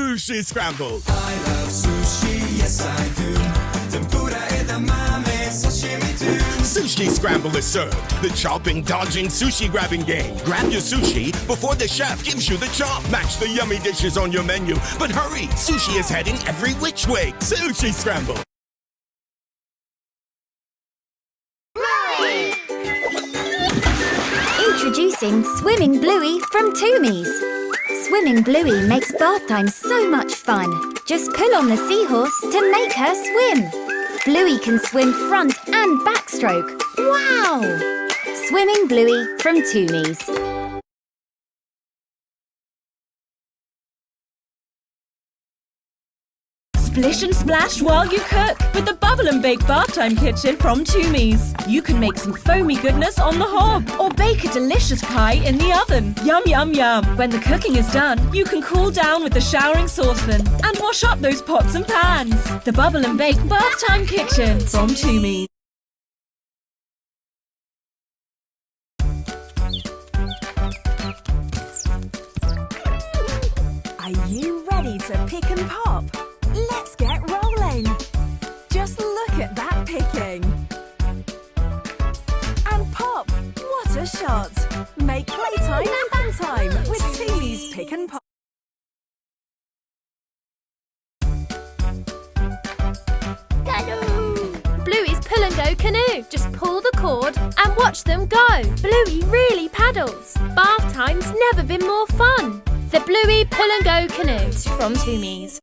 Sushi Scramble. I love sushi, yes I do. Tempura edamame, sashimi too. Sushi Scramble is served. The chopping, dodging, sushi grabbing game. Grab your sushi before the chef gives you the chop. Match the yummy dishes on your menu. But hurry, sushi is heading every which way. Sushi Scramble. Introducing Swimming Bluey from Toomies. Swimming Bluey makes bath time so much fun. Just pull on the seahorse to make her swim. Bluey can swim front and backstroke. Wow! Swimming Bluey from Toomies. Splish and splash while you cook with the Bubble and Bake Bathtime Kitchen from Toomies. You can make some foamy goodness on the hob or bake a delicious pie in the oven. Yum, yum, yum. When the cooking is done, you can cool down with the showering saucepan and wash up those pots and pans. The Bubble and Bake Bathtime Kitchen from Toomies. Are you ready to pick and pop? Let's get rolling! Just look at that picking! And pop! What a shot! Make playtime fun time with Toomies Pick and Pop. Canoe! Bluey's pull and go canoe. Just pull the cord and watch them go. Bluey really paddles. Bath time's never been more fun. The Bluey pull and go canoe from Toomies.